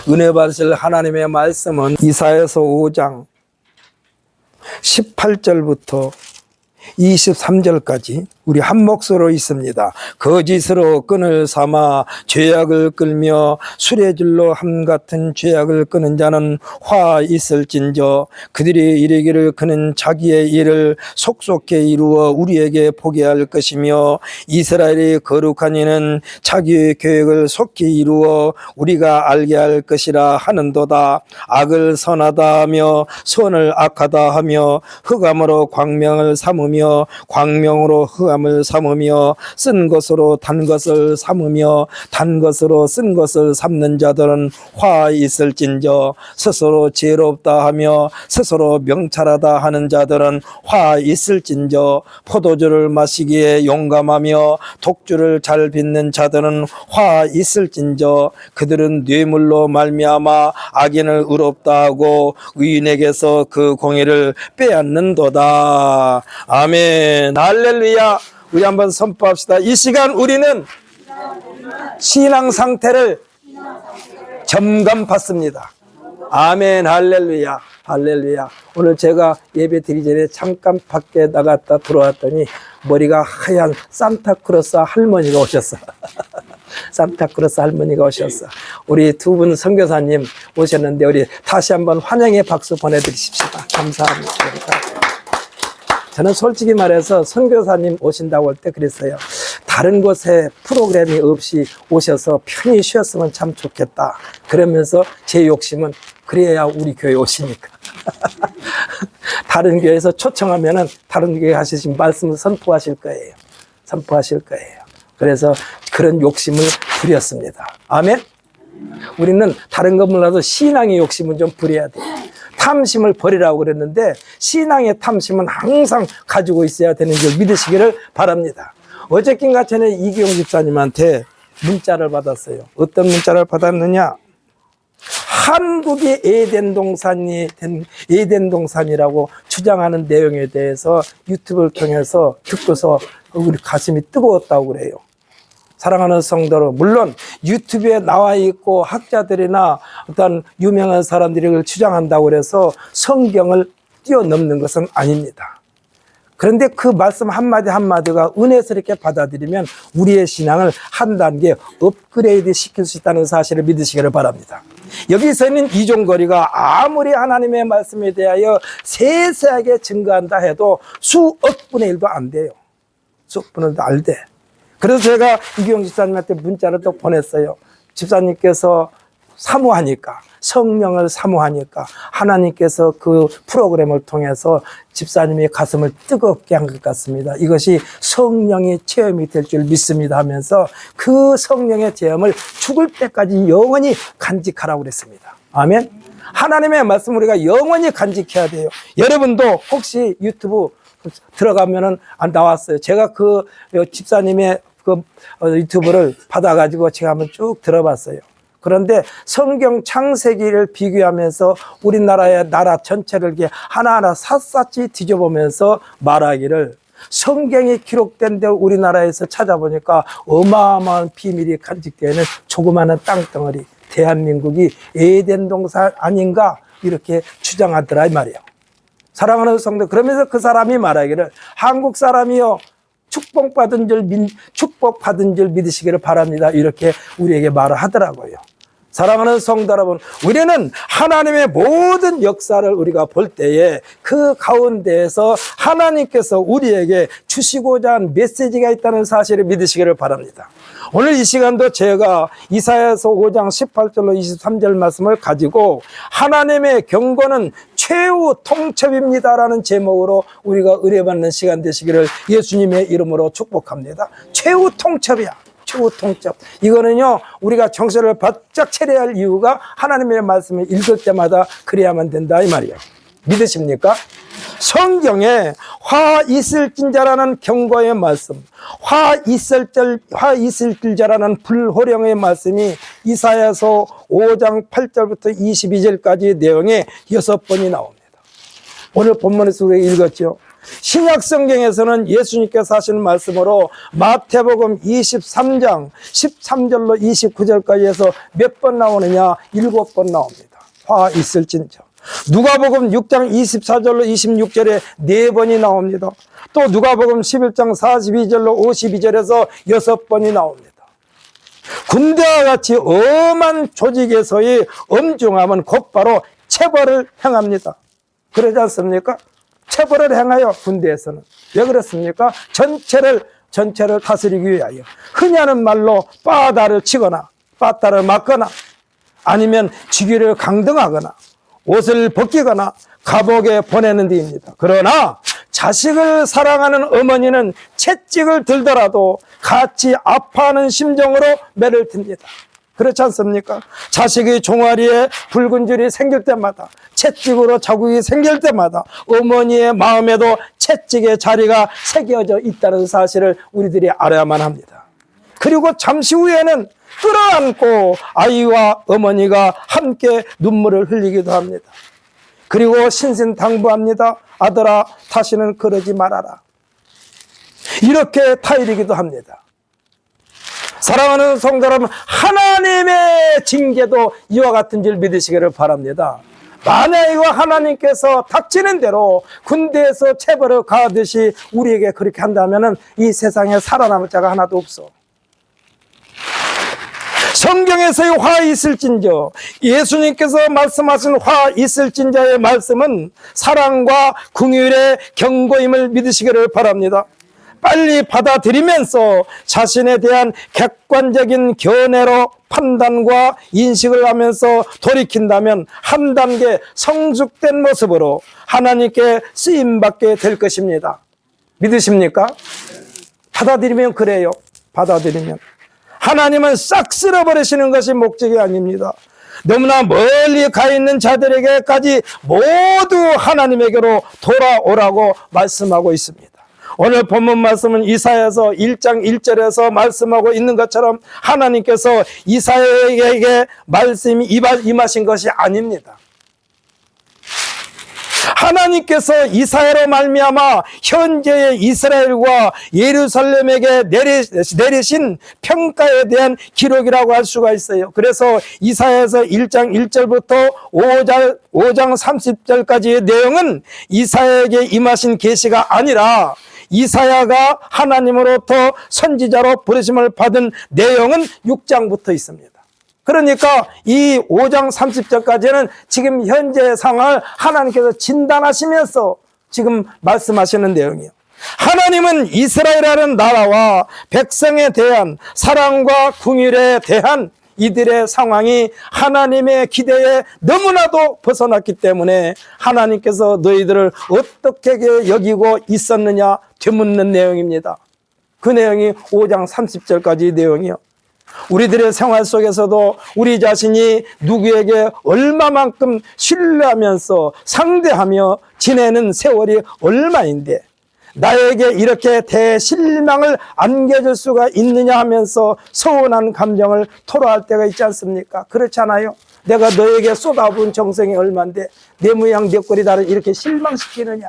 은혜 받으실 하나님의 말씀은 이사야서 5장 18절부터 23절까지 우리 한 목소리로 있습니다. 거짓으로 끈을 삼아 죄악을 끌며 수레줄로 함 같은 죄악을 끄는 자는 화 있을진저 그들이 이르기를 그는 자기의 일을 속속히 이루어 우리에게 보게 할 것이며 이스라엘이 거룩한 이는 자기의 계획을 속히 이루어 우리가 알게 할 것이라 하는도다. 악을 선하다 하며 선을 악하다 하며 흑암으로 광명을 삼으며 광명으로 흑암을 삼으며 쓴 것으로 단 것을 삼으며 단 것으로 쓴 것을 삼는 자들은 화 있을진저 스스로 지혜롭다 하며 스스로 명찰하다 하는 자들은 화 있을진저 포도주를 마시기에 용감하며 독주를 잘 빚는 자들은 화 있을진저 그들은 뇌물로 말미암아 악인을 의롭다 하고 의인에게서 그 공의를 빼앗는도다. 아멘. 할렐루야. 우리 한번 선포합시다. 이 시간 우리는 신앙 상태를 점검받습니다. 아멘. 할렐루야. 할렐루야. 오늘 제가 예배 드리기 전에 잠깐 밖에 나갔다 들어왔더니 머리가 하얀 산타크로스 할머니가 오셨어. 산타크로스 할머니가 오셨어. 우리 두 분 선교사님 오셨는데 우리 다시 한번 환영의 박수 보내드리십시다. 감사합니다. 저는 솔직히 말해서 선교사님 오신다고 할 때 그랬어요. 다른 곳에 프로그램이 없이 오셔서 편히 쉬었으면 참 좋겠다. 그러면서 제 욕심은 그래야 우리 교회 오시니까. 다른 교회에서 초청하면은 다른 교회 하시신 말씀을 선포하실 거예요. 선포하실 거예요. 그래서 그런 욕심을 부렸습니다. 아멘? 우리는 다른 것 몰라도 신앙의 욕심은 좀 부려야 돼요. 탐심을 버리라고 그랬는데 신앙의 탐심은 항상 가지고 있어야 되는 줄 믿으시기를 바랍니다. 어저께인가 전에 이기용 집사님한테 문자를 받았어요. 어떤 문자를 받았느냐? 한국이 에덴 동산이라고 주장하는 내용에 대해서 유튜브를 통해서 듣고서 우리 가슴이 뜨거웠다고 그래요. 사랑하는 성도로 물론 유튜브에 나와 있고 학자들이나 어떤 유명한 사람들이 그걸 주장한다고 해서 성경을 뛰어넘는 것은 아닙니다. 그런데 그 말씀 한마디 한마디가 은혜스럽게 받아들이면 우리의 신앙을 한 단계 업그레이드 시킬 수 있다는 사실을 믿으시기를 바랍니다. 여기서는 이종거리가 아무리 하나님의 말씀에 대하여 세세하게 증거한다 해도 수억 분의 1도 안 돼요. 수억 분의 1도 안 돼. 그래서 제가 이기용 집사님한테 문자를 또 보냈어요. 집사님께서 사모하니까, 성령을 사모하니까 하나님께서 그 프로그램을 통해서 집사님의 가슴을 뜨겁게 한 것 같습니다. 이것이 성령의 체험이 될 줄 믿습니다 하면서 그 성령의 체험을 죽을 때까지 영원히 간직하라고 그랬습니다. 아멘. 하나님의 말씀 우리가 영원히 간직해야 돼요. 여러분도 혹시 유튜브 들어가면은 안 나왔어요. 제가 그 집사님의 그 유튜브를 받아가지고 제가 한번 쭉 들어봤어요. 그런데 성경 창세기를 비교하면서 우리나라의 나라 전체를 이렇게 하나하나 샅샅이 뒤져보면서 말하기를 성경이 기록된 대로 우리나라에서 찾아보니까 어마어마한 비밀이 간직되어 있는 조그마한 땅덩어리 대한민국이 에덴 동산 아닌가 이렇게 주장하더라 이 말이에요. 사랑하는 성도, 그러면서 그 사람이 말하기를 한국 사람이요 축복받은 줄 믿으시기를 바랍니다. 이렇게 우리에게 말을 하더라고요. 사랑하는 성도 여러분, 우리는 하나님의 모든 역사를 우리가 볼 때에 그 가운데에서 하나님께서 우리에게 주시고자 한 메시지가 있다는 사실을 믿으시기를 바랍니다. 오늘 이 시간도 제가 이사야서 5장 18절로 23절 말씀을 가지고 하나님의 경고는 최후 통첩입니다라는 제목으로 우리가 의뢰받는 시간 되시기를 예수님의 이름으로 축복합니다. 최후 통첩이야. 최후 통첩. 이거는요, 우리가 정신을 바짝 차려야 할 이유가 하나님의 말씀을 읽을 때마다 그래야만 된다 이 말이에요. 믿으십니까? 성경에 화 있을진자라는 경고의 말씀, 화 있을진자라는 불호령의 말씀이 이사야서 5장 8절부터 22절까지의 내용에 6번이 나옵니다. 오늘 본문에서 우리가 읽었죠. 신약 성경에서는 예수님께서 하시는 말씀으로 마태복음 23장 13절로 29절까지 해서 몇 번 나오느냐? 7번 나옵니다. 화 있을진저. 누가복음 6장 24절로 26절에 4번이 나옵니다. 또 누가복음 11장 42절로 52절에서 6번이 나옵니다. 군대와 같이 엄한 조직에서의 엄중함은 곧바로 체벌을 행합니다. 그러지 않습니까? 체벌을 행하여 군대에서는. 왜 그렇습니까? 전체를 다스리기 위하여. 흔히 하는 말로 빠다를 치거나 빠따를 맞거나 아니면 직위를 강등하거나 옷을 벗기거나 감옥에 보내는 데입니다. 그러나 자식을 사랑하는 어머니는 채찍을 들더라도 같이 아파하는 심정으로 매를 듭니다. 그렇지 않습니까? 자식의 종아리에 붉은 줄이 생길 때마다, 채찍으로 자국이 생길 때마다 어머니의 마음에도 채찍의 자리가 새겨져 있다는 사실을 우리들이 알아야만 합니다. 그리고 잠시 후에는 끌어안고 아이와 어머니가 함께 눈물을 흘리기도 합니다. 그리고 신신당부합니다. 아들아, 다시는 그러지 말아라. 이렇게 타이르기도 합니다. 사랑하는 성도 여러분, 하나님의 징계도 이와 같은 줄 믿으시기를 바랍니다. 만약에 하나님께서 닥치는 대로 군대에서 체벌을 가하듯이 우리에게 그렇게 한다면 이 세상에 살아남을 자가 하나도 없어. 성경에서의 화 있을진저, 예수님께서 말씀하신 화 있을진저의 말씀은 사랑과 긍휼의 경고임을 믿으시기를 바랍니다. 빨리 받아들이면서 자신에 대한 객관적인 견해로 판단과 인식을 하면서 돌이킨다면 한 단계 성숙된 모습으로 하나님께 쓰임받게 될 것입니다. 믿으십니까? 받아들이면 그래요. 받아들이면. 하나님은 싹 쓸어버리시는 것이 목적이 아닙니다. 너무나 멀리 가 있는 자들에게까지 모두 하나님에게로 돌아오라고 말씀하고 있습니다. 오늘 본문 말씀은 이사야서 1장 1절에서 말씀하고 있는 것처럼 하나님께서 이사야에게 말씀이 임하신 것이 아닙니다. 하나님께서 이사야로 말미암아 현재의 이스라엘과 예루살렘에게 내리신 평가에 대한 기록이라고 할 수가 있어요. 그래서 이사야에서 1장 1절부터 5장 30절까지의 내용은 이사야에게 임하신 계시가 아니라 이사야가 하나님으로부터 선지자로 부르심을 받은 내용은 6장부터 있습니다. 그러니까 이 5장 30절까지는 지금 현재의 상황을 하나님께서 진단하시면서 지금 말씀하시는 내용이에요. 하나님은 이스라엘이라는 나라와 백성에 대한 사랑과 긍휼에 대한 이들의 상황이 하나님의 기대에 너무나도 벗어났기 때문에 하나님께서 너희들을 어떻게 여기고 있었느냐 되묻는 내용입니다. 그 내용이 5장 30절까지 내용이요. 우리들의 생활 속에서도 우리 자신이 누구에게 얼마만큼 신뢰하면서 상대하며 지내는 세월이 얼마인데 나에게 이렇게 대실망을 안겨줄 수가 있느냐 하면서 서운한 감정을 토로할 때가 있지 않습니까? 그렇잖아요. 내가 너에게 쏟아부은 정성이 얼만데 내 모양 내 꼴이 나를 이렇게 실망시키느냐.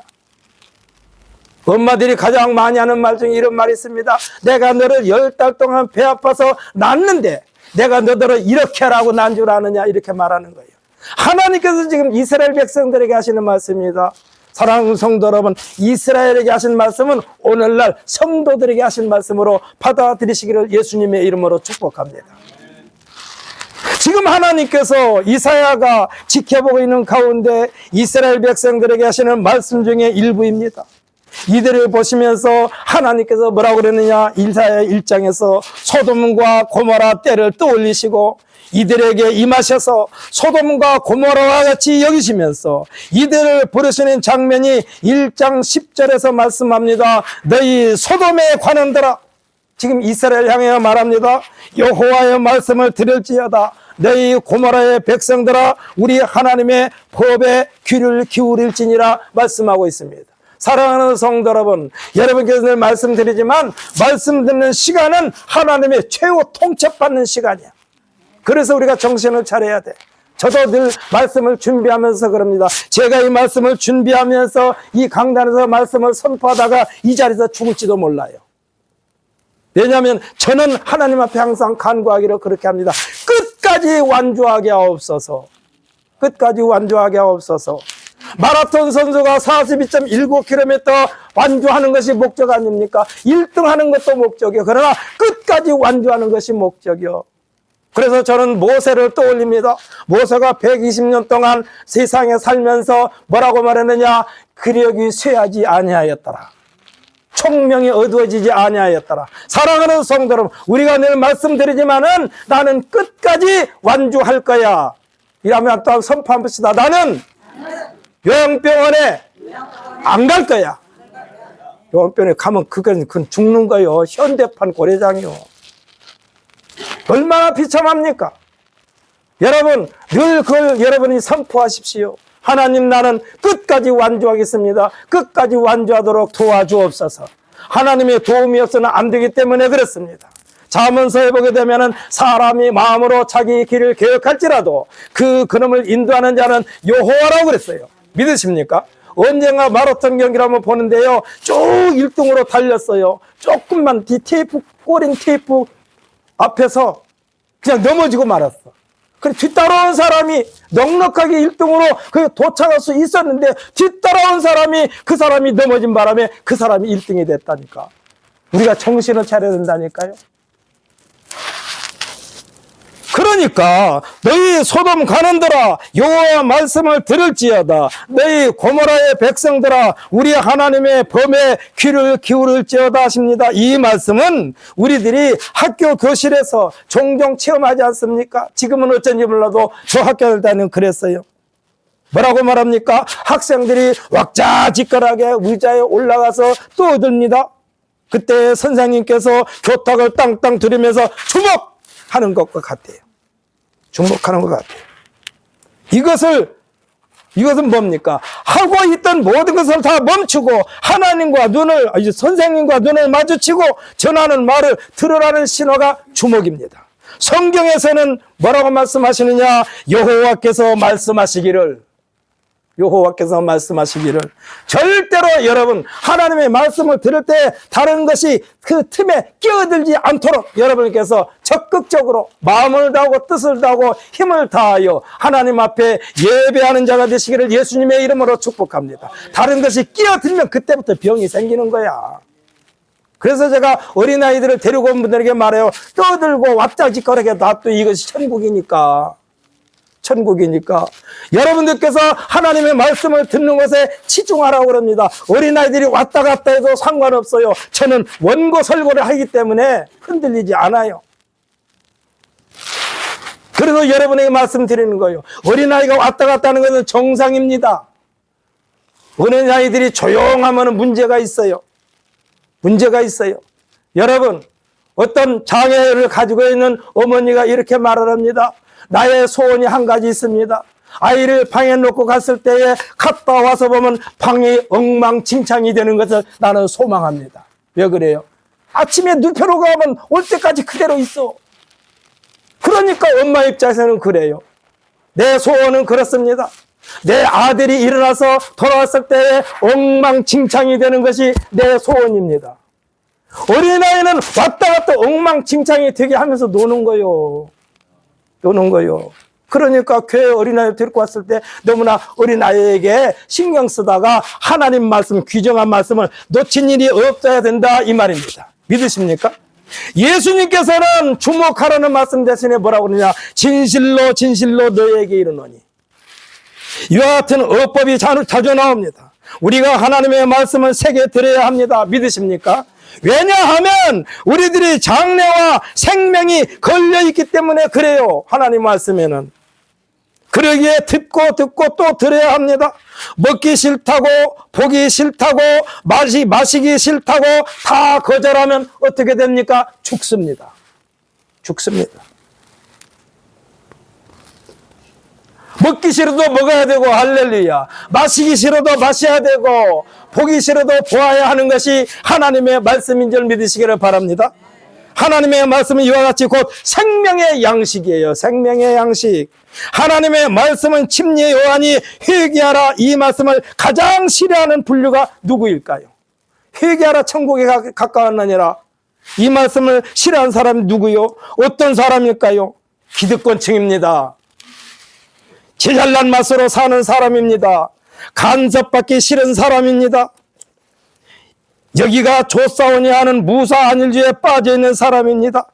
엄마들이 가장 많이 하는 말 중에 이런 말이 있습니다. 내가 너를 10달 동안 배 아파서 낳았는데 내가 너들을 이렇게 하라고 난 줄 아느냐 이렇게 말하는 거예요. 하나님께서 지금 이스라엘 백성들에게 하시는 말씀입니다. 사랑하는 성도 여러분, 이스라엘에게 하신 말씀은 오늘날 성도들에게 하신 말씀으로 받아들이시기를 예수님의 이름으로 축복합니다. 지금 하나님께서 이사야가 지켜보고 있는 가운데 이스라엘 백성들에게 하시는 말씀 중에 일부입니다. 이들을 보시면서 하나님께서 뭐라고 그랬느냐, 이사야 1장에서 소돔과 고모라 때를 떠올리시고 이들에게 임하셔서 소돔과 고모라와 같이 여기시면서 이들을 부르시는 장면이 1장 10절에서 말씀합니다. 너희 소돔에 관한들아, 지금 이스라엘 향해 말합니다. 여호와의 말씀을 들을지어다. 너희 고모라의 백성들아, 우리 하나님의 법에 귀를 기울일지니라 말씀하고 있습니다. 사랑하는 성도 여러분, 여러분께서 늘 말씀드리지만 말씀 듣는 시간은 하나님의 최후 통첩받는 시간이야. 그래서 우리가 정신을 차려야 돼. 저도 늘 말씀을 준비하면서 그럽니다. 제가 이 말씀을 준비하면서 이 강단에서 말씀을 선포하다가 이 자리에서 죽을지도 몰라요. 왜냐하면 저는 하나님 앞에 항상 간구하기를 그렇게 합니다. 끝까지 완주하게 하옵소서. 끝까지 완주하게 하옵소서. 마라톤 선수가 42.19km 완주하는 것이 목적 아닙니까? 1등 하는 것도 목적이요. 그러나 끝까지 완주하는 것이 목적이요. 그래서 저는 모세를 떠올립니다. 모세가 120년 동안 세상에 살면서 뭐라고 말했느냐? 기력이 쇠하지 아니하였더라. 총명이 어두워지지 아니하였더라. 사랑하는 성도 여러분, 우리가 늘 말씀드리지만은 나는 끝까지 완주할 거야. 이러면 또 선포 한번 합시다. 나는 요양병원에 안 갈 거야. 요양병원에 가면 그건 죽는 거요. 현대판 고래장이요. 얼마나 비참합니까? 여러분, 늘 그걸 여러분이 선포하십시오. 하나님, 나는 끝까지 완주하겠습니다. 끝까지 완주하도록 도와주옵소서. 하나님의 도움이 없어서는 안 되기 때문에 그렇습니다. 잠언서에 보게 되면은 사람이 마음으로 자기 길을 계획할지라도 그놈을 인도하는 자는 여호와라고 그랬어요. 믿으십니까? 언젠가 마라톤 경기를 한번 보는데요. 쭉 1등으로 달렸어요. 조금만 꼬린 테이프 앞에서 그냥 넘어지고 말았어. 그래 뒤따라온 사람이 넉넉하게 1등으로 도착할 수 있었는데 뒤따라온 사람이 그 사람이 넘어진 바람에 그 사람이 1등이 됐다니까. 우리가 정신을 차려야 된다니까요. 그러니까 너희 소돔 가는들아 여호와 말씀을 들을지어다. 너희 고모라의 백성들아 우리 하나님의 범에 귀를 기울일지어다 하십니다. 이 말씀은 우리들이 학교 교실에서 종종 체험하지 않습니까? 지금은 어쩐지 몰라도 저 학교를 다니면 그랬어요. 뭐라고 말합니까? 학생들이 왁자지껄하게 의자에 올라가서 떠듭니다. 그때 선생님께서 교탁을 땅땅 들이면서 주목하는 것과 같아요. 주목하는 것 같아요. 이것은 뭡니까? 하고 있던 모든 것을 다 멈추고 하나님과 선생님과 눈을 마주치고 전하는 말을 들으라는 신호가 주목입니다. 성경에서는 뭐라고 말씀하시느냐? 여호와께서 말씀하시기를 절대로 여러분 하나님의 말씀을 들을 때 다른 것이 그 틈에 끼어들지 않도록 여러분께서 적극적으로 마음을 다하고 뜻을 다하고 힘을 다하여 하나님 앞에 예배하는 자가 되시기를 예수님의 이름으로 축복합니다. 다른 것이 끼어들면 그때부터 병이 생기는 거야. 그래서 제가 어린아이들을 데리고 온 분들에게 말해요. 떠들고 왁자지껄하게 놔둬. 이것이 천국이니까. 여러분들께서 하나님의 말씀을 듣는 것에 치중하라고 그럽니다. 어린아이들이 왔다 갔다 해도 상관없어요. 저는 원고 설고를 하기 때문에 흔들리지 않아요. 그래서 여러분에게 말씀드리는 거예요. 어린아이가 왔다 갔다 하는 것은 정상입니다. 어린아이들이 조용하면 문제가 있어요. 여러분, 어떤 장애를 가지고 있는 어머니가 이렇게 말을 합니다. 나의 소원이 한 가지 있습니다. 아이를 방에 놓고 갔을 때에 갔다 와서 보면 방이 엉망진창이 되는 것을 나는 소망합니다. 왜 그래요? 아침에 눕혀놓고 가면 올 때까지 그대로 있어. 그러니까 엄마 입장에서는 그래요. 내 소원은 그렇습니다. 내 아들이 일어나서 돌아왔을 때에 엉망진창이 되는 것이 내 소원입니다. 어린아이는 왔다 갔다 엉망진창이 되게 하면서 노는 거요. 그러니까 교회 어린아이 데리고 왔을 때 너무나 어린아이에게 신경 쓰다가 하나님 말씀, 규정한 말씀을 놓친 일이 없어야 된다 이 말입니다. 믿으십니까? 예수님께서는 주목하라는 말씀 대신에 뭐라고 그러냐? 진실로 너에게 이르노니. 이와 같은 어법이 자주 나옵니다. 우리가 하나님의 말씀을 새겨 들어야 합니다. 믿으십니까? 왜냐하면 우리들이 장래와 생명이 걸려있기 때문에 그래요. 하나님 말씀에는. 그러기에 듣고 또 들어야 합니다. 먹기 싫다고 보기 싫다고 마시기 싫다고 다 거절하면 어떻게 됩니까? 죽습니다. 먹기 싫어도 먹어야 되고 할렐루야. 마시기 싫어도 마셔야 되고 보기 싫어도 보아야 하는 것이 하나님의 말씀인 줄 믿으시기를 바랍니다. 하나님의 말씀은 이와 같이 곧 생명의 양식이에요. 생명의 양식. 하나님의 말씀은 침례 요한이 회개하라 이 말씀을 가장 싫어하는 분류가 누구일까요? 회개하라 천국에 가까웠느니라. 이 말씀을 싫어하는 사람이 누구요? 어떤 사람일까요? 기득권층입니다. 제 잘난 맛으로 사는 사람입니다. 간섭받기 싫은 사람입니다. 여기가 조사오니 하는 무사 안일주의에 빠져있는 사람입니다.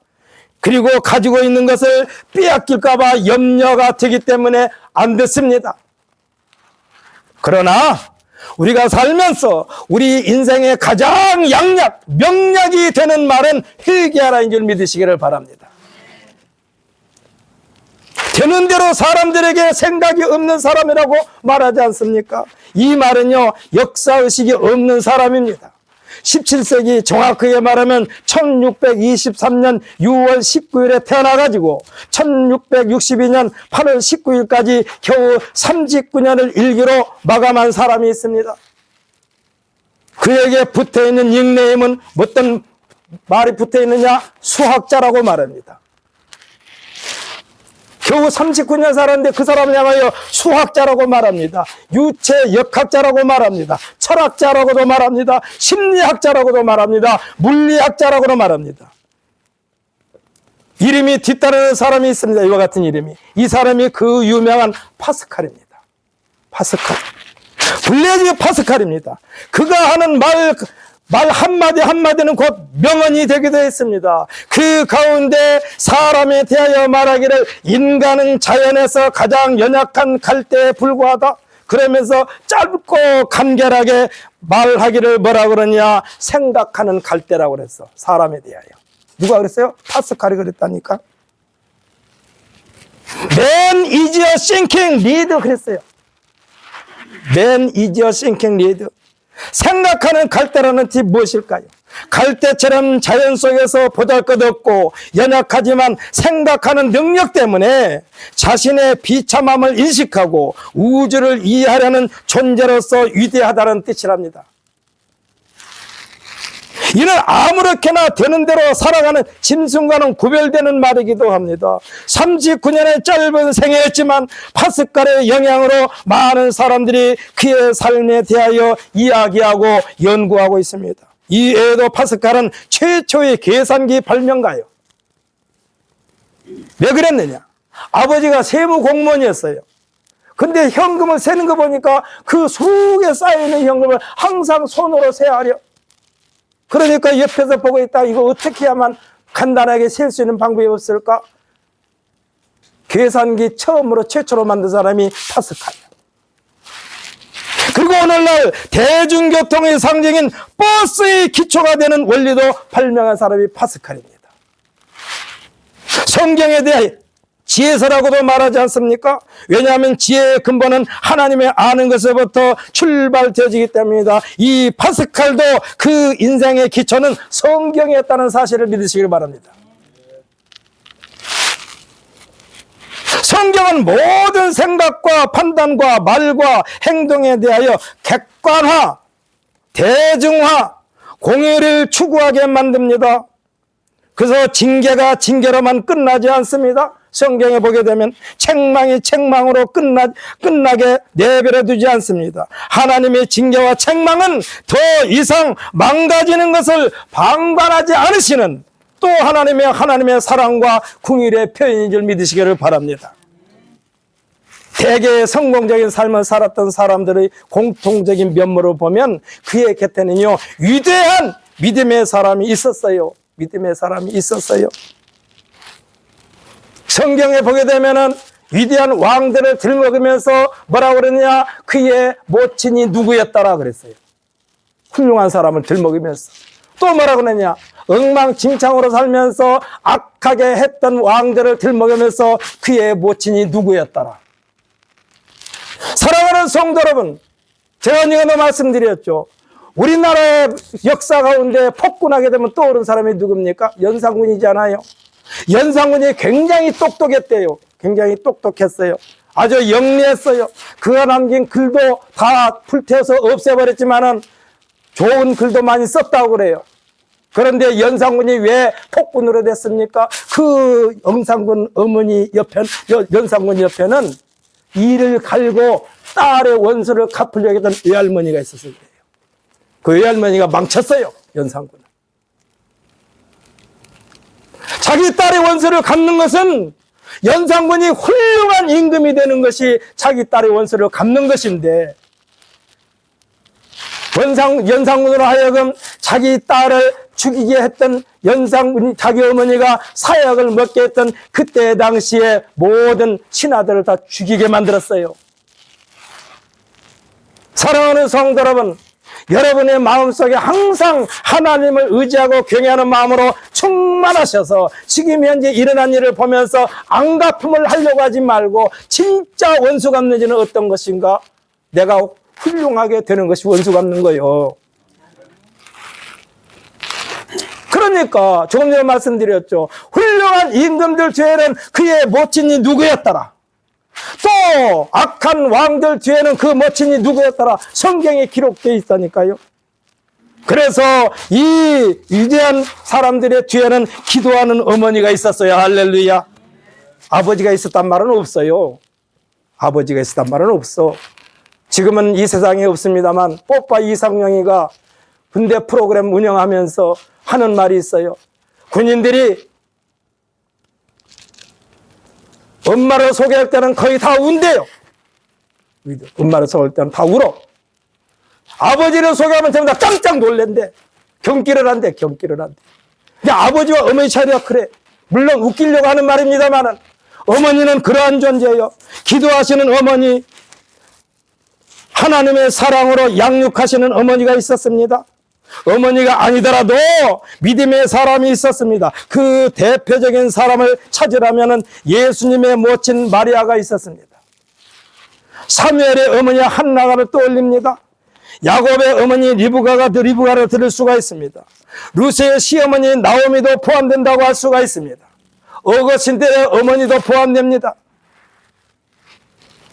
그리고 가지고 있는 것을 빼앗길까 봐 염려가 되기 때문에 안 됐습니다. 그러나 우리가 살면서 우리 인생의 가장 양약, 명약이 되는 말은 회개하라인 줄 믿으시기를 바랍니다. 되는 대로 사람들에게 생각이 없는 사람이라고 말하지 않습니까? 이 말은요, 역사의식이 없는 사람입니다. 17세기 정확하게 말하면 1623년 6월 19일에 태어나가지고 1662년 8월 19일까지 겨우 39년을 일기로 마감한 사람이 있습니다. 그에게 붙어있는 닉네임은 어떤 말이 붙어있느냐? 수학자라고 말합니다. 겨우 39년 살았는데 그 사람을 향하여 수학자라고 말합니다. 유체 역학자라고 말합니다. 철학자라고도 말합니다. 심리학자라고도 말합니다. 물리학자라고도 말합니다. 이름이 뒤따르는 사람이 있습니다. 이와 같은 이름이. 이 사람이 그 유명한 파스칼입니다. 파스칼. 블레즈 파스칼입니다. 그가 하는 말 한마디 한마디는 곧 명언이 되기도 했습니다. 그 가운데 사람에 대하여 말하기를 인간은 자연에서 가장 연약한 갈대에 불과하다. 그러면서 짧고 간결하게 말하기를 뭐라 그러냐? 생각하는 갈대라고 그랬어. 사람에 대하여. 누가 그랬어요? 파스칼이 그랬다니까. Man is a thinking leader 그랬어요. Man is a thinking leader. 생각하는 갈대라는 뜻이 무엇일까요? 갈대처럼 자연 속에서 보잘것없고 연약하지만 생각하는 능력 때문에 자신의 비참함을 인식하고 우주를 이해하려는 존재로서 위대하다는 뜻이랍니다. 이는 아무렇게나 되는 대로 살아가는 짐승과는 구별되는 말이기도 합니다. 39년의 짧은 생애였지만 파스칼의 영향으로 많은 사람들이 그의 삶에 대하여 이야기하고 연구하고 있습니다. 이외에도 파스칼은 최초의 계산기 발명가예요. 왜 그랬느냐? 아버지가 세무 공무원이었어요. 근데 현금을 세는 거 보니까 그 속에 쌓여있는 현금을 항상 손으로 세하려. 그러니까 옆에서 보고 있다. 이거 어떻게 해야만 간단하게 셀 수 있는 방법이 없을까? 계산기 최초로 만든 사람이 파스칼이야. 그리고 오늘날 대중교통의 상징인 버스의 기초가 되는 원리도 발명한 사람이 파스칼입니다. 성경에 대해 지혜서라고도 말하지 않습니까? 왜냐하면 지혜의 근본은 하나님의 아는 것에부터 출발되어지기 때문입니다. 이 파스칼도 그 인생의 기초는 성경이었다는 사실을 믿으시길 바랍니다. 성경은 모든 생각과 판단과 말과 행동에 대하여 객관화, 대중화, 공의를 추구하게 만듭니다. 그래서 징계가 징계로만 끝나지 않습니다. 성경에 보게 되면 책망이 책망으로 끝나게 내버려 두지 않습니다. 하나님의 징계와 책망은 더 이상 망가지는 것을 방관하지 않으시는 또 하나님의 사랑과 궁일의 표현인 줄 믿으시기를 바랍니다. 대개의 성공적인 삶을 살았던 사람들의 공통적인 면모를 보면 그의 곁에는요 위대한 믿음의 사람이 있었어요. 믿음의 사람이 있었어요. 성경에 보게 되면은 위대한 왕들을 들먹으면서 뭐라고 그러냐? 그의 모친이 누구였다라 그랬어요. 훌륭한 사람을 들먹이면서. 또 뭐라고 그러냐? 엉망진창으로 살면서 악하게 했던 왕들을 들먹이면서 그의 모친이 누구였다라. 사랑하는 성도 여러분, 제가 이거도 말씀드렸죠. 우리나라의 역사 가운데 폭군하게 되면 떠오른 사람이 누굽니까? 연산군이잖아요. 연산군이 굉장히 똑똑했대요. 굉장히 똑똑했어요. 아주 영리했어요. 그가 남긴 글도 다 불태워서 없애버렸지만은 좋은 글도 많이 썼다고 그래요. 그런데 연산군이 왜 폭군으로 됐습니까? 그 연산군 어머니 옆에, 연산군 옆에는 이를 갈고 딸의 원수를 갚으려고 했던 외할머니가 있었을 거예요. 그 외할머니가 망쳤어요, 연산군은. 자기 딸의 원수를 갚는 것은 연산군이 훌륭한 임금이 되는 것이 자기 딸의 원수를 갚는 것인데, 연산군으로 하여금 자기 딸을 죽이게 했던 연산군, 자기 어머니가 사약을 먹게 했던 그때 당시에 모든 신하들을 다 죽이게 만들었어요. 사랑하는 성도 여러분, 여러분의 마음속에 항상 하나님을 의지하고 경외하는 마음으로 충만하셔서 지금 현재 일어난 일을 보면서 안갚음을 하려고 하지 말고, 진짜 원수 갚는 일은 어떤 것인가? 내가 훌륭하게 되는 것이 원수 갚는 거예요. 그러니까 조금 전에 말씀드렸죠. 훌륭한 임금들 뒤에는 그의 모친이 누구였더라. 또 악한 왕들 뒤에는 그 모친이 누구였더라. 성경에 기록되어 있다니까요. 그래서 이 위대한 사람들의 뒤에는 기도하는 어머니가 있었어요. 할렐루야. 아버지가 있었단 말은 없어요. 아버지가 있었단 말은 없어. 지금은 이 세상에 없습니다만 뽀빠 이상영이가 군대 프로그램 운영하면서 하는 말이 있어요. 군인들이 엄마를 소개할 때는 거의 다 운대요. 엄마를 소개할 때는 다 울어. 아버지를 소개하면 전부 다 깜짝 놀랜대. 경기를 한대, 경기를 한대. 근데 아버지와 어머니 차이가 그래. 물론 웃기려고 하는 말입니다만은 어머니는 그러한 존재예요. 기도하시는 어머니, 하나님의 사랑으로 양육하시는 어머니가 있었습니다. 어머니가 아니더라도 믿음의 사람이 있었습니다. 그 대표적인 사람을 찾으라면 예수님의 모친 마리아가 있었습니다. 사무엘의 어머니 한나가를 떠올립니다. 야곱의 어머니 리브가를 들을 수가 있습니다. 루세의 시어머니 나오미도 포함된다고 할 수가 있습니다. 어거신대의 어머니도 포함됩니다.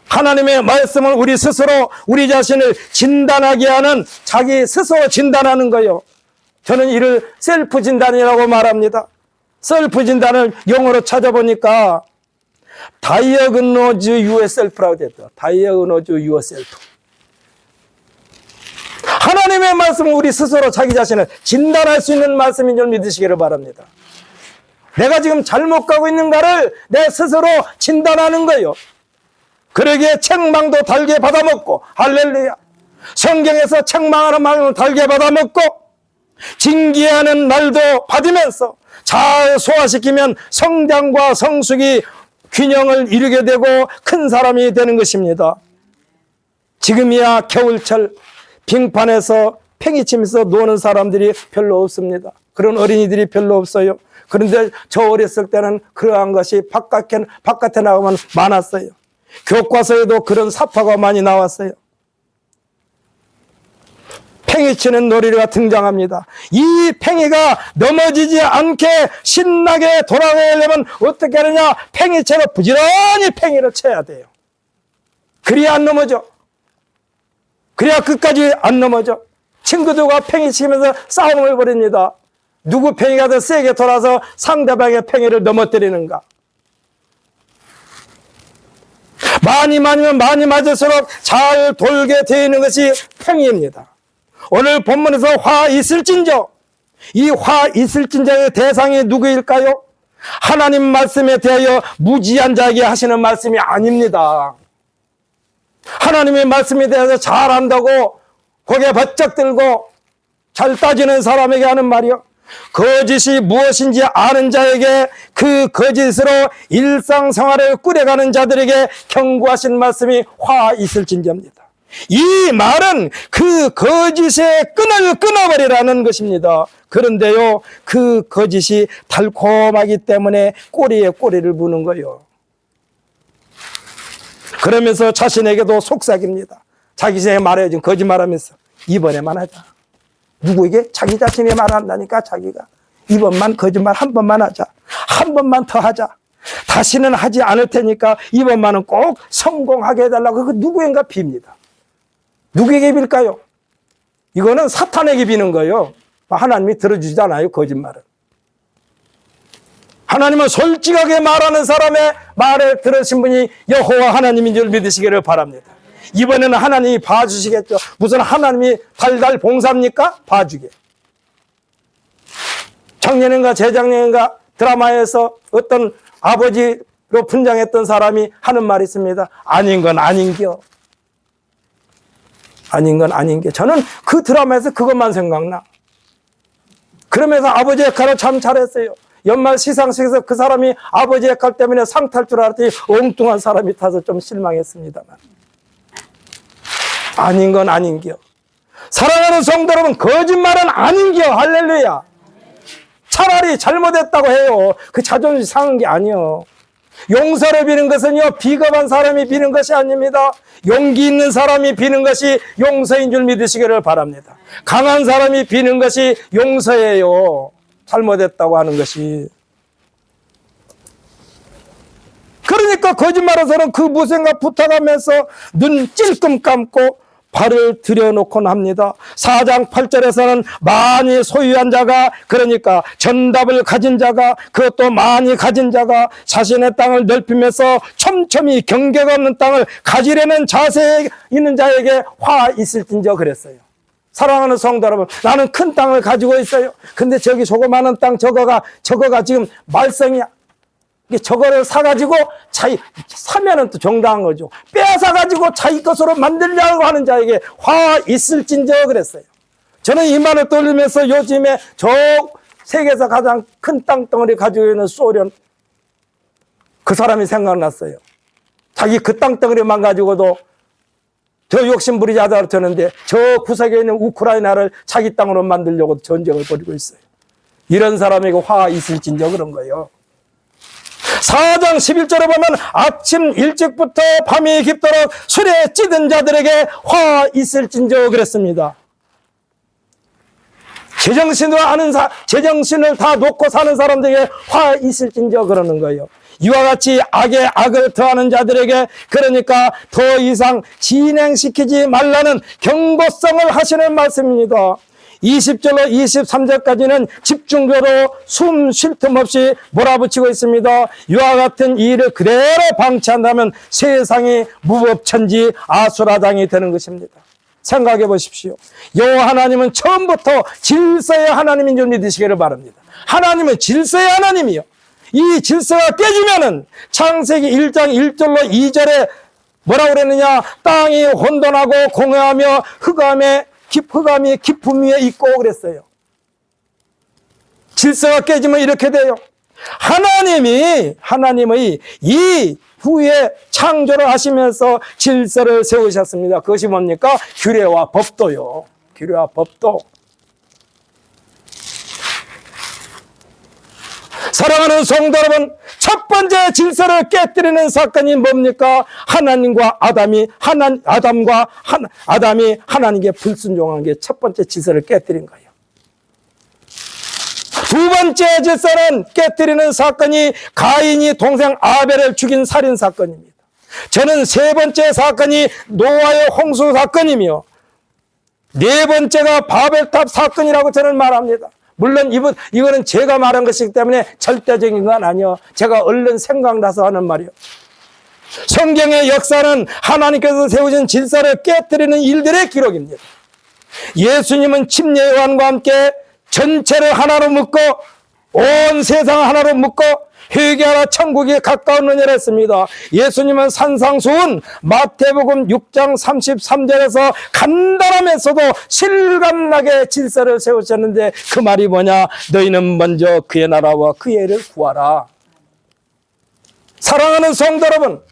하나님의 말씀을 우리 스스로 우리 자신을 진단하게 하는, 자기 스스로 진단하는 거예요. 저는 이를 셀프 진단이라고 말합니다. 셀프 진단을 영어로 찾아보니까 Diagnose yourself라고 됐다. Diagnose yourself. 하나님의 말씀은 우리 스스로 자기 자신을 진단할 수 있는 말씀인 줄 믿으시기를 바랍니다. 내가 지금 잘못 가고 있는가를 내 스스로 진단하는 거예요. 그러기에 책망도 달게 받아먹고, 할렐루야. 성경에서 책망하는 말을 달게 받아먹고 징계하는 날도 받으면서 잘 소화시키면 성장과 성숙이 균형을 이루게 되고 큰 사람이 되는 것입니다. 지금이야 겨울철 빙판에서 팽이치면서 노는 사람들이 별로 없습니다. 그런 어린이들이 별로 없어요. 그런데 저 어렸을 때는 그러한 것이 바깥에 나가면 많았어요. 교과서에도 그런 사파가 많이 나왔어요. 팽이치는 놀이가 등장합니다. 이 팽이가 넘어지지 않게 신나게 돌아가려면 어떻게 하느냐? 팽이채로 부지런히 팽이를 쳐야 돼요. 그래야 안 넘어져. 그래야 끝까지 안 넘어져. 친구들과 팽이 치면서 싸움을 벌입니다. 누구 팽이가 더 세게 돌아서 상대방의 팽이를 넘어뜨리는가? 많이 맞을수록 잘 돌게 되어 있는 것이 팽이입니다. 오늘 본문에서 화 있을진저, 이 화 있을진저의 대상이 누구일까요? 하나님 말씀에 대하여 무지한 자에게 하시는 말씀이 아닙니다. 하나님의 말씀에 대해서 잘 안다고 고개 바짝 들고 잘 따지는 사람에게 하는 말이요. 거짓이 무엇인지 아는 자에게, 그 거짓으로 일상생활을 꾸려가는 자들에게 경고하신 말씀이 화 있을진저입니다. 이 말은 그 거짓의 끈을 끊어버리라는 것입니다. 그런데요, 그 거짓이 달콤하기 때문에 꼬리에 꼬리를 무는 거예요. 그러면서 자신에게도 속삭입니다. 자기 전에 말해요. 지금 거짓말하면서 이번에만 하자. 누구에게? 자기 자신이 말한다니까. 자기가 이번만 거짓말 한 번만 하자. 한 번만 더 하자. 다시는 하지 않을 테니까 이번만은 꼭 성공하게 해달라고. 그 누구인가 빕니다. 누구에게 빌까요? 이거는 사탄에게 비는 거예요. 하나님이 들어주잖아요, 거짓말은. 하나님은 솔직하게 말하는 사람의 말을 들으신 분이 여호와 하나님인 줄 믿으시기를 바랍니다. 이번에는 하나님이 봐주시겠죠. 무슨 하나님이 달달 봉사입니까? 봐주게. 작년인가 재작년인가 드라마에서 어떤 아버지로 분장했던 사람이 하는 말이 있습니다. 아닌 건 아닌겨. 아닌 건 아닌겨. 저는 그 드라마에서 그것만 생각나. 그러면서 아버지 역할을 참 잘했어요. 연말 시상식에서 그 사람이 아버지 역할 때문에 상 탈 줄 알았더니 엉뚱한 사람이 타서 좀 실망했습니다만. 아닌 건 아닌겨. 사랑하는 성도 여러분, 거짓말은 아닌겨. 할렐루야. 차라리 잘못했다고 해요. 그 자존심 상한 게 아니요. 용서를 비는 것은요, 비겁한 사람이 비는 것이 아닙니다. 용기 있는 사람이 비는 것이 용서인 줄 믿으시기를 바랍니다. 강한 사람이 비는 것이 용서예요. 잘못했다고 하는 것이. 그러니까 거짓말해서는 그 무생과 부탁하면서 눈 찔끔 감고 발을 들여놓곤 합니다. 4장 8절에서는 많이 소유한 자가, 그러니까 전답을 가진 자가, 그것도 많이 가진 자가 자신의 땅을 넓히면서 촘촘히 경계가 없는 땅을 가지려는 자세에 있는 자에게 화 있을진저 그랬어요. 사랑하는 성도 여러분, 나는 큰 땅을 가지고 있어요. 근데 저기 조그마한 땅 저거가 지금 말썽이야. 저거를 사가지고 사면은 또 정당한 거죠. 빼앗아가지고 자기 것으로 만들려고 하는 자에게 화 있을진저 그랬어요. 저는 이 말을 떠올리면서 요즘에 저 세계에서 가장 큰 땅덩어리 가지고 있는 소련, 그 사람이 생각났어요. 자기 그 땅덩어리만 가지고도 저 욕심 부리지 않았는데 저 구석에 있는 우크라이나를 자기 땅으로 만들려고 전쟁을 벌이고 있어요. 이런 사람에게 화 있을진저 그런 거예요. 4장 11절에 보면 아침 일찍부터 밤이 깊도록 술에 찌든 자들에게 화 있을진저 그랬습니다. 제정신을 다 놓고 사는 사람들에게 화 있을진저 그러는 거예요. 이와 같이 악에 악을 더하는 자들에게, 그러니까 더 이상 진행시키지 말라는 경고성을 하시는 말씀입니다. 20절로 23절까지는 집중적으로 숨 쉴 틈 없이 몰아붙이고 있습니다. 이와 같은 일을 그대로 방치한다면 세상이 무법천지 아수라장이 되는 것입니다. 생각해 보십시오. 여호와 하나님은 처음부터 질서의 하나님인 줄 믿으시기를 바랍니다. 하나님은 질서의 하나님이요. 이 질서가 깨지면은 창세기 1장 1절로 2절에 뭐라고 그랬느냐? 땅이 혼돈하고 공허하며 흑암이 깊음 위에 있고 그랬어요. 질서가 깨지면 이렇게 돼요. 하나님의 이 후에 창조를 하시면서 질서를 세우셨습니다. 그것이 뭡니까? 규례와 법도요. 규례와 법도. 사랑하는 성도 여러분, 첫 번째 질서를 깨뜨리는 사건이 뭡니까? 아담이 하나님께 불순종한 게 첫 번째 질서를 깨뜨린 거예요. 두 번째 질서는 깨뜨리는 사건이 가인이 동생 아벨을 죽인 살인 사건입니다. 저는 세 번째 사건이 노아의 홍수 사건이며 네 번째가 바벨탑 사건이라고 저는 말합니다. 물론 이거는 제가 말한 것이기 때문에 절대적인 건 아니요. 제가 얼른 생각나서 하는 말이요. 성경의 역사는 하나님께서 세우신 질서를 깨뜨리는 일들의 기록입니다. 예수님은 침례 요한과 함께 전체를 하나로 묶고 온 세상을 하나로 묶고 회개하라 천국이 가까웠느니라 했습니다. 예수님은 산상수훈 마태복음 6장 33절에서 간단하면서도 실감나게 질서를 세우셨는데 그 말이 뭐냐? 너희는 먼저 그의 나라와 그의 의를 구하라. 사랑하는 성도 여러분,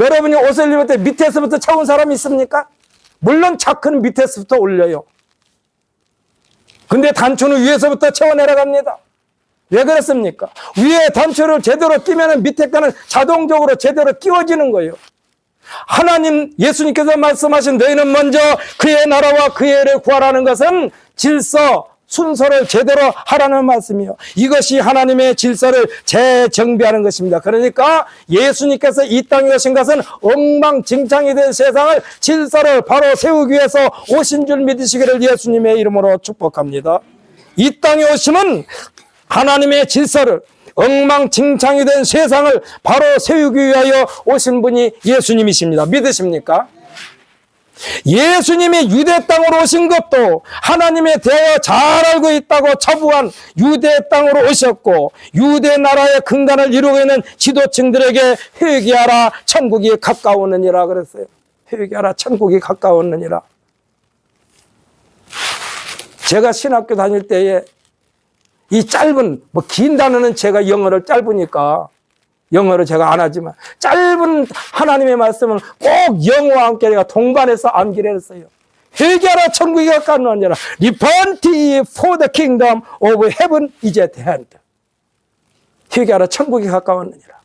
여러분이 옷을 입을 때 밑에서부터 채운 사람이 있습니까? 물론 차크는 밑에서부터 올려요. 근데 단추는 위에서부터 채워 내려갑니다. 왜 그렇습니까? 위에 단추를 제대로 끼면 밑에 거는 자동적으로 제대로 끼워지는 거예요. 예수님께서 말씀하신 너희는 먼저 그의 나라와 그의 의를 구하라는 것은 질서, 순서를 제대로 하라는 말씀이요. 이것이 하나님의 질서를 재정비하는 것입니다. 그러니까 예수님께서 이 땅에 오신 것은 엉망진창이 된 세상을 질서를 바로 세우기 위해서 오신 줄 믿으시기를 예수님의 이름으로 축복합니다. 이 땅에 오심은 하나님의 질서를, 엉망진창이 된 세상을 바로 세우기 위하여 오신 분이 예수님이십니다. 믿으십니까? 예수님이 유대 땅으로 오신 것도 하나님에 대하여 잘 알고 있다고 자부한 유대 땅으로 오셨고, 유대 나라의 근간을 이루고 있는 지도층들에게 회개하라, 천국이 가까웠느니라 그랬어요. 회개하라, 천국이 가까웠느니라. 제가 신학교 다닐 때에 이 짧은, 긴 단어는 제가 영어를 짧으니까 영어를 제가 안 하지만 짧은 하나님의 말씀은 꼭 영어와 함께 내가 동반해서 암기를 했어요. 회개하라, 천국이 가까웠느니라. Repent for the kingdom of heaven is at hand. 회개하라, 천국이 가까웠느니라.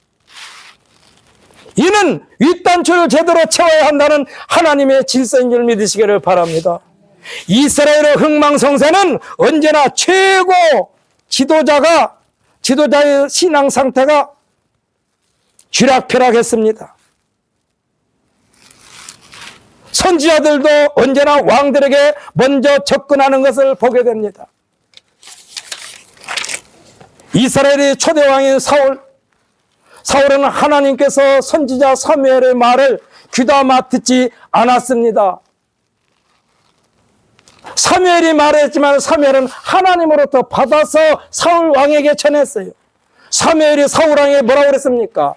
이는 윗단추를 제대로 채워야 한다는 하나님의 질서인 줄 믿으시기를 바랍니다. 이스라엘의 흥망성쇠는 언제나 최고 지도자의 신앙 상태가 쥐락펴락했습니다. 선지자들도 언제나 왕들에게 먼저 접근하는 것을 보게 됩니다. 이스라엘의 초대 왕인 사울은 하나님께서 선지자 사무엘의 말을 귀담아 듣지 않았습니다. 사무엘이 말했지만 사무엘은 하나님으로부터 받아서 사울 왕에게 전했어요. 사무엘이 사울 왕에게 뭐라고 그랬습니까?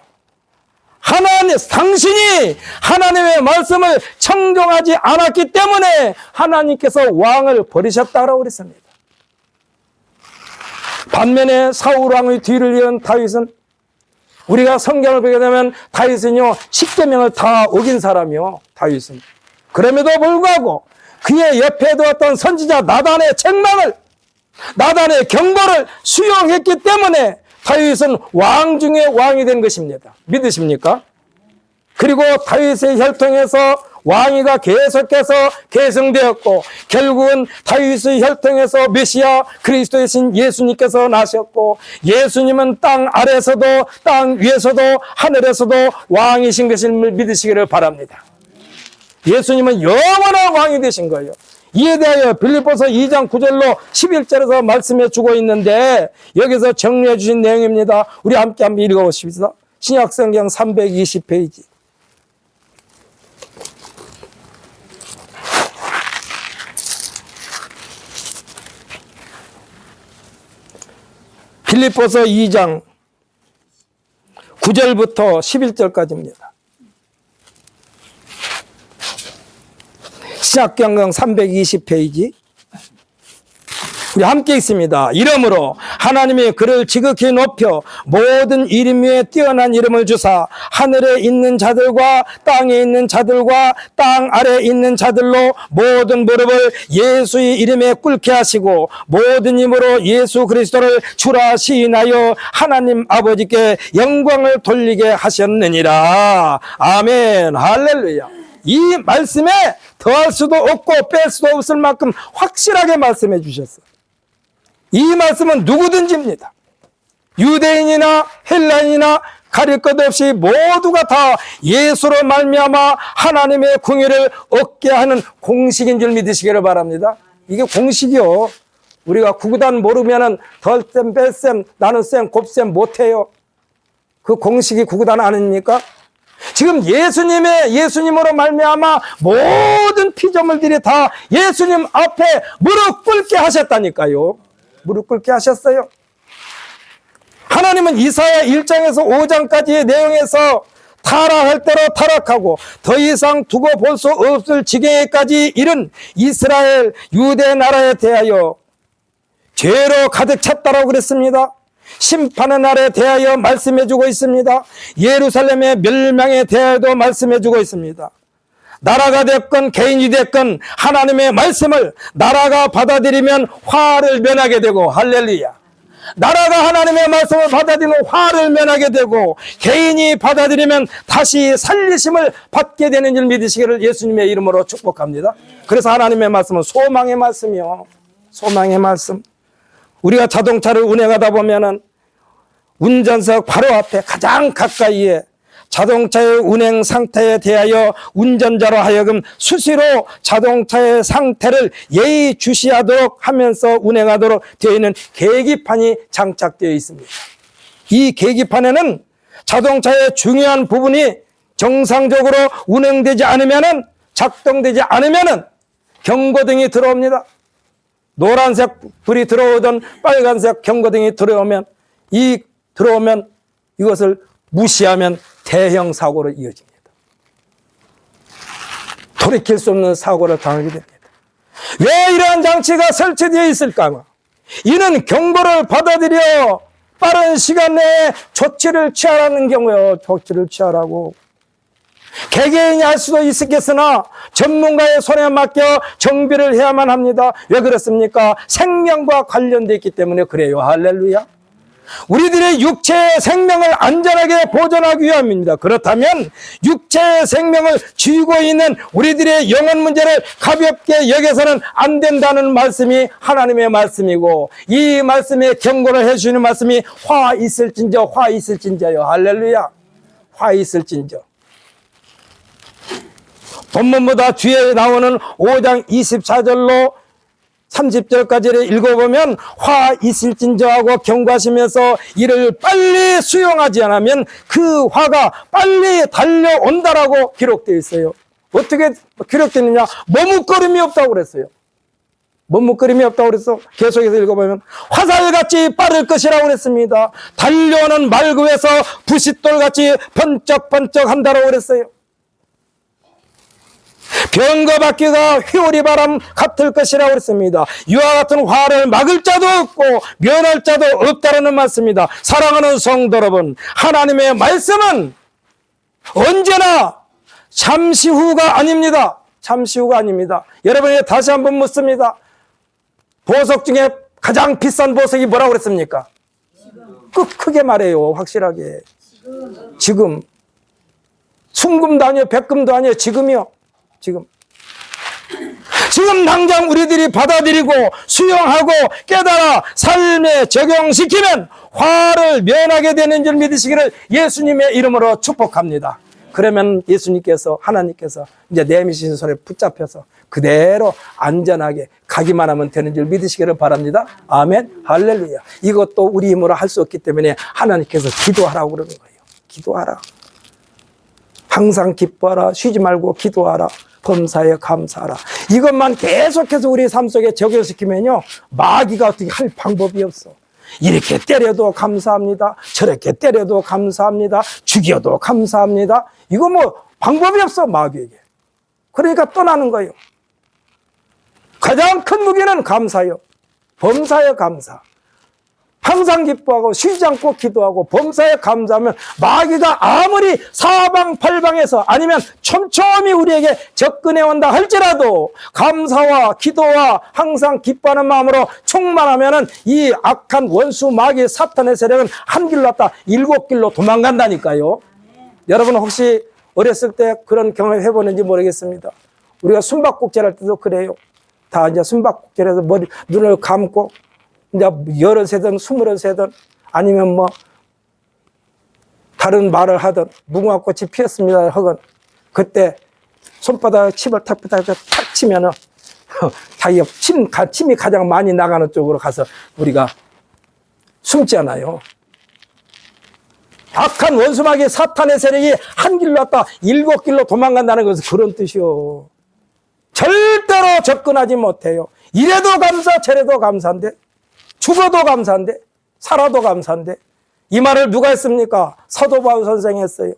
당신이 하나님의 말씀을 청종하지 않았기 때문에 하나님께서 왕을 버리셨다고 그랬습니다. 반면에 사울 왕의 뒤를 이은 다윗은, 우리가 성경을 보게 되면 다윗은요, 십계명을 다 어긴 사람이요, 다윗은. 그럼에도 불구하고 그의 옆에 두었던 선지자 나단의 경고를 수용했기 때문에 다윗은 왕 중에 왕이 된 것입니다. 믿으십니까? 그리고 다윗의 혈통에서 왕위가 계속해서 계승되었고, 결국은 다윗의 혈통에서 메시아 그리스도의 신 예수님께서 나셨고, 예수님은 땅 아래서도 땅 위에서도 하늘에서도 왕이신 것을 믿으시기를 바랍니다. 예수님은 영원한 왕이 되신 거예요. 이에 대하여 빌립보서 2장 9절로 11절에서 말씀해 주고 있는데, 여기서 정리해 주신 내용입니다. 우리 함께 한번 읽어보십시다. 신약성경 320페이지. 빌립보서 2장 9절부터 11절까지입니다. 신약성경 320페이지. 우리 함께 있습니다. 이러므로 하나님이 그를 지극히 높여 모든 이름 위에 뛰어난 이름을 주사 하늘에 있는 자들과 땅에 있는 자들과 땅 아래에 있는 자들로 모든 무릎을 예수의 이름에 꿇게 하시고 모든 힘으로 예수 그리스도를 주라 시인하여 하나님 아버지께 영광을 돌리게 하셨느니라. 아멘. 할렐루야. 이 말씀에 더할 수도 없고 뺄 수도 없을 만큼 확실하게 말씀해 주셨어요. 이 말씀은 누구든지입니다. 유대인이나 헬라인이나 가릴 것 없이 모두가 다 예수로 말미암아 하나님의 궁유를 얻게 하는 공식인 줄 믿으시기를 바랍니다. 이게 공식이요. 우리가 구구단 모르면은 덜셈, 뺄셈, 나눗셈, 곱셈 못해요. 그 공식이 구구단 아닙니까? 지금 예수님으로 말미암아 모든 피조물들이 다 예수님 앞에 무릎 꿇게 하셨다니까요. 무릎 꿇게 하셨어요. 하나님은 이사야 1장에서 5장까지의 내용에서 타락할 대로 타락하고 더 이상 두고 볼 수 없을 지경에까지 이른 이스라엘 유대 나라에 대하여 죄로 가득 찼다라고 그랬습니다. 심판의 날에 대하여 말씀해주고 있습니다. 예루살렘의 멸망에 대하여도 말씀해주고 있습니다. 나라가 됐건 개인이 됐건 하나님의 말씀을 나라가 받아들이면 화를 면하게 되고, 할렐루야. 나라가 하나님의 말씀을 받아들이면 화를 면하게 되고, 개인이 받아들이면 다시 살리심을 받게 되는 줄 믿으시기를 예수님의 이름으로 축복합니다. 그래서 하나님의 말씀은 소망의 말씀이요. 소망의 말씀. 우리가 자동차를 운행하다 보면은 운전석 바로 앞에 가장 가까이에 자동차의 운행 상태에 대하여 운전자로 하여금 수시로 자동차의 상태를 예의주시하도록 하면서 운행하도록 되어 있는 계기판이 장착되어 있습니다. 이 계기판에는 자동차의 중요한 부분이 정상적으로 운행되지 않으면은, 작동되지 않으면은 경고등이 들어옵니다. 노란색 불이 들어오던 빨간색 경고등이 들어오면 이것을 무시하면 대형 사고로 이어집니다. 돌이킬 수 없는 사고를 당하게 됩니다. 왜 이러한 장치가 설치되어 있을까? 이는 경고를 받아들여 빠른 시간 내에 조치를 취하라는 경우요. 조치를 취하라고. 개개인이 할 수도 있겠으나 전문가의 손에 맡겨 정비를 해야만 합니다. 왜 그렇습니까? 생명과 관련되어 있기 때문에 그래요. 할렐루야. 우리들의 육체의 생명을 안전하게 보존하기 위함입니다. 그렇다면 육체의 생명을 쥐고 있는 우리들의 영혼 문제를 가볍게 여겨서는 안 된다는 말씀이 하나님의 말씀이고, 이 말씀에 경고를 해주시는 말씀이 화 있을진저, 화 있을진저요. 할렐루야. 화 있을진저. 본문보다 뒤에 나오는 5장 24절로 30절까지를 읽어보면 화 있을진저 하고 경고하시면서 이를 빨리 수용하지 않으면 그 화가 빨리 달려온다라고 기록되어 있어요. 어떻게 기록되느냐? 머뭇거림이 없다고 그랬어요. 머뭇거림이 없다고 그래서 계속해서 읽어보면 화살같이 빠를 것이라고 그랬습니다. 달려오는 말구에서 부싯돌같이 번쩍번쩍 한다라고 그랬어요. 병거바퀴가 회오리 바람 같을 것이라고 했습니다. 이와 같은 화를 막을 자도 없고 면할 자도 없다라는 말씀입니다. 사랑하는 성도 여러분, 하나님의 말씀은 언제나 잠시 후가 아닙니다. 잠시 후가 아닙니다. 여러분에게 다시 한번 묻습니다. 보석 중에 가장 비싼 보석이 뭐라고 그랬습니까? 크게 말해요. 확실하게. 지금. 순금도 아니에요. 백금도 아니에요. 지금이요. 지금 당장 우리들이 받아들이고 수용하고 깨달아 삶에 적용시키면 화를 면하게 되는 줄 믿으시기를 예수님의 이름으로 축복합니다. 그러면 예수님께서, 하나님께서 이제 내미신 손에 붙잡혀서 그대로 안전하게 가기만 하면 되는 줄 믿으시기를 바랍니다. 아멘. 할렐루야. 이것도 우리 힘으로 할 수 없기 때문에 하나님께서 기도하라고 그러는 거예요. 기도하라. 항상 기뻐하라. 쉬지 말고 기도하라. 범사에 감사하라. 이것만 계속해서 우리 삶 속에 적용시키면요, 마귀가 어떻게 할 방법이 없어. 이렇게 때려도 감사합니다. 저렇게 때려도 감사합니다. 죽여도 감사합니다. 이거 뭐 방법이 없어, 마귀에게. 그러니까 떠나는 거예요. 가장 큰 무기는 감사요. 범사에 감사. 항상 기뻐하고 쉬지 않고 기도하고 범사에 감사하면 마귀가 아무리 사방팔방에서 아니면 촘촘히 우리에게 접근해 온다 할지라도 감사와 기도와 항상 기뻐하는 마음으로 충만하면은 이 악한 원수 마귀 사탄의 세력은 한 길로 왔다 7길로 도망간다니까요. 여러분 혹시 어렸을 때 그런 경험 해보는지 모르겠습니다. 우리가 숨바꼭질 할 때도 그래요. 다 이제 숨바꼭질해서 눈을 감고 이제 13세든 20세든 아니면 뭐 다른 말을 하든 무궁화꽃이 피었습니다 하건 그때 손바닥에 침을 탁 치면은 자기가 침이 가장 많이 나가는 쪽으로 가서 우리가 숨잖아요. 악한 원수마귀 사탄의 세력이 한 길로 왔다 7길로 도망간다는 것은 그런 뜻이요. 절대로 접근하지 못해요. 이래도 감사 저래도 감사인데, 죽어도 감사한데, 살아도 감사한데, 이 말을 누가 했습니까? 사도 바울 선생이 했어요.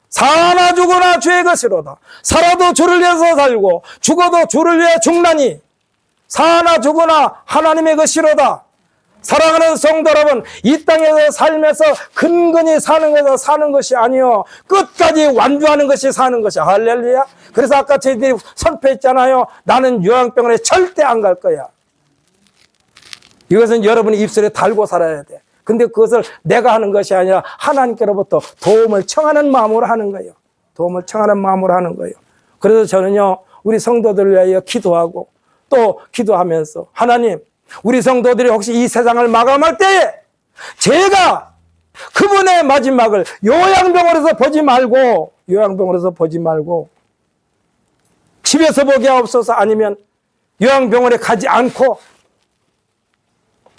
사나 죽으나 주의 것이로다. 살아도 주를 위해서 살고 죽어도 주를 위해 죽나니 사나 죽으나 하나님의 것이로다. 사랑하는 성도 여러분, 이 땅에서 살면서 근근히 사는 것에서 사는 것이 아니요, 끝까지 완주하는 것이 사는 것이야. 할렐루야. 그래서 아까 저희들이 선포했잖아요. 나는 요양병원에 절대 안 갈 거야. 이것은 여러분이 입술에 달고 살아야 돼. 근데 그것을 내가 하는 것이 아니라 하나님께로부터 도움을 청하는 마음으로 하는 거예요. 도움을 청하는 마음으로 하는 거예요. 그래서 저는요, 우리 성도들을 위하여 기도하고 또 기도하면서 하나님, 우리 성도들이 혹시 이 세상을 마감할 때에 제가 그분의 마지막을 요양병원에서 보지 말고 집에서 보게 하옵소서, 아니면 요양병원에 가지 않고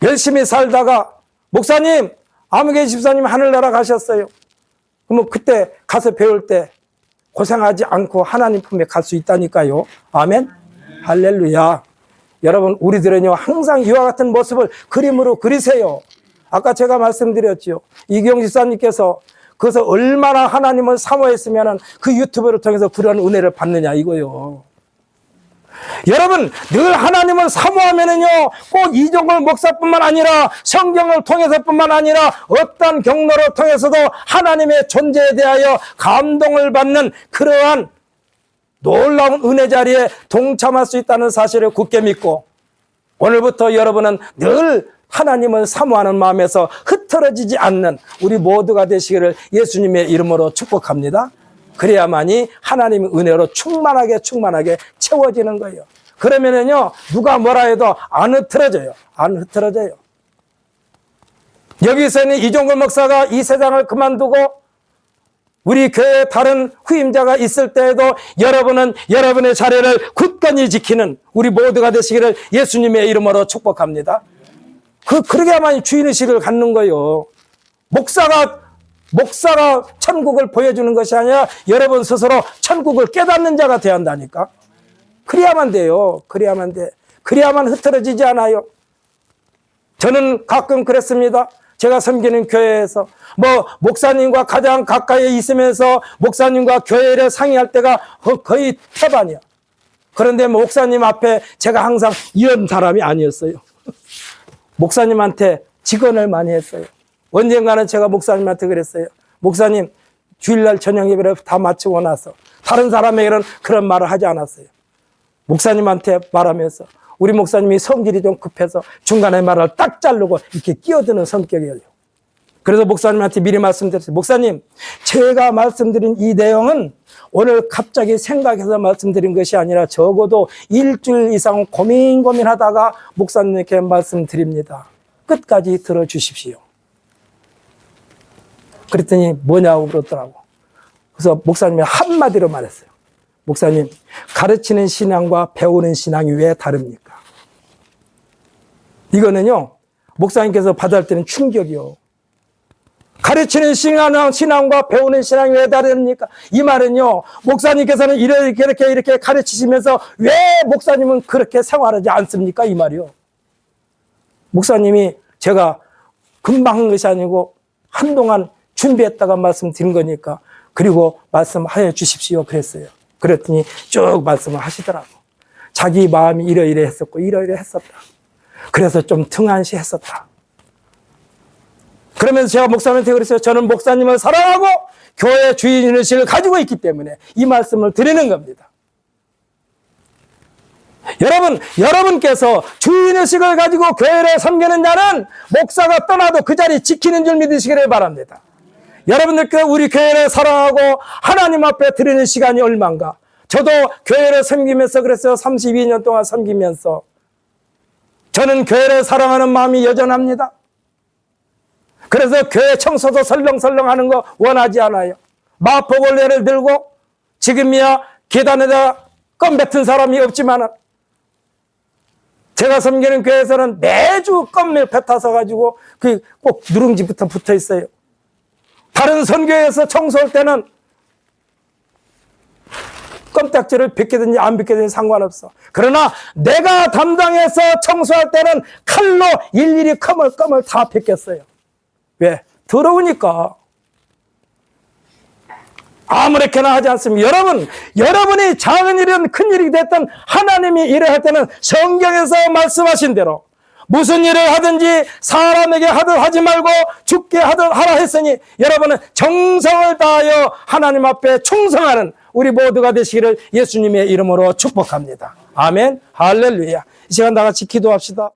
열심히 살다가 목사님, 아무개 집사님 하늘나라 가셨어요. 그러면 그때 가서 배울 때 고생하지 않고 하나님 품에 갈 수 있다니까요. 아멘. 할렐루야. 여러분, 우리들은요 항상 이와 같은 모습을 그림으로 그리세요. 아까 제가 말씀드렸죠. 이경 집사님께서 그것을 얼마나 하나님을 사모했으면 그 유튜브를 통해서 그런 은혜를 받느냐 이거요. 여러분, 늘 하나님을 사모하면은요 꼭 이종걸 목사뿐만 아니라 성경을 통해서뿐만 아니라 어떤 경로를 통해서도 하나님의 존재에 대하여 감동을 받는 그러한 놀라운 은혜 자리에 동참할 수 있다는 사실을 굳게 믿고, 오늘부터 여러분은 늘 하나님을 사모하는 마음에서 흐트러지지 않는 우리 모두가 되시기를 예수님의 이름으로 축복합니다. 그래야만이 하나님의 은혜로 충만하게 채워지는 거예요. 그러면은요 누가 뭐라 해도 안 흐트러져요. 여기서는 이종걸 목사가 이 세상을 그만두고 우리 교회에 다른 후임자가 있을 때에도 여러분은 여러분의 자리를 굳건히 지키는 우리 모두가 되시기를 예수님의 이름으로 축복합니다. 그러게야만 주인의식을 갖는 거예요. 목사가 천국을 보여주는 것이 아니라 여러분 스스로 천국을 깨닫는 자가 되어야 한다니까. 그래야만 돼요. 그래야만 흐트러지지 않아요. 저는 가끔 그랬습니다. 제가 섬기는 교회에서 목사님과 가장 가까이 있으면서 목사님과 교회를 상의할 때가 거의 태반이야. 그런데 목사님 앞에 제가 항상 이런 사람이 아니었어요. 목사님한테 직언을 많이 했어요. 언젠가는 제가 목사님한테 그랬어요. 목사님, 주일날 저녁 예배를 다 마치고 나서 다른 사람에게는 그런 말을 하지 않았어요. 목사님한테 말하면서 우리 목사님이 성질이 좀 급해서 중간에 말을 딱 자르고 이렇게 끼어드는 성격이에요. 그래서 목사님한테 미리 말씀드렸어요. 목사님, 제가 말씀드린 이 내용은 오늘 갑자기 생각해서 말씀드린 것이 아니라 적어도 일주일 이상 고민하다가 목사님께 말씀드립니다. 끝까지 들어주십시오. 그랬더니 뭐냐고 그러더라고. 그래서 목사님이 한마디로 말했어요. 목사님, 가르치는 신앙과 배우는 신앙이 왜 다릅니까? 이거는요 목사님께서 받을 때는 충격이요. 가르치는 신앙과 배우는 신앙이 왜 다릅니까? 이 말은요 목사님께서는 이렇게 가르치시면서 왜 목사님은 그렇게 생활하지 않습니까? 이 말이요. 목사님이 제가 금방 한 것이 아니고 한동안 준비했다가 말씀드린 거니까 그리고 말씀하여 주십시오 그랬어요. 그랬더니 쭉 말씀을 하시더라고. 자기 마음이 이러이러 했었고 이러이러 했었다. 그래서 좀 등한시 했었다. 그러면서 제가 목사님한테 그랬어요. 저는 목사님을 사랑하고 교회 주인의식을 가지고 있기 때문에 이 말씀을 드리는 겁니다. 여러분께서 주인의식을 가지고 교회를 섬기는 자는 목사가 떠나도 그 자리 지키는 줄 믿으시기를 바랍니다. 여러분들께 우리 교회를 사랑하고 하나님 앞에 드리는 시간이 얼마인가. 저도 교회를 섬기면서 그랬어요. 32년 동안 섬기면서 저는 교회를 사랑하는 마음이 여전합니다. 그래서 교회 청소도 설렁설렁 하는 거 원하지 않아요. 마포골레를 들고 지금이야 계단에다 껌 뱉은 사람이 없지만 제가 섬기는 교회에서는 매주 껌을 뱉어서 가지고 꼭 누룽지부터 붙어 있어요. 다른 선교회에서 청소할 때는 껌딱지를 뱉게든지 안 뱉게든지 상관없어. 그러나 내가 담당해서 청소할 때는 칼로 일일이 껌을 다 뱉겠어요. 왜? 더러우니까. 아무렇게나 하지 않습니다. 여러분이 작은 일이든 큰 일이 됐든 하나님이 일을 할 때는 성경에서 말씀하신 대로 무슨 일을 하든지 사람에게 하듯 하지 말고 죽게 하듯 하라 했으니 여러분은 정성을 다하여 하나님 앞에 충성하는 우리 모두가 되시기를 예수님의 이름으로 축복합니다. 아멘. 할렐루야. 이 시간 다 같이 기도합시다.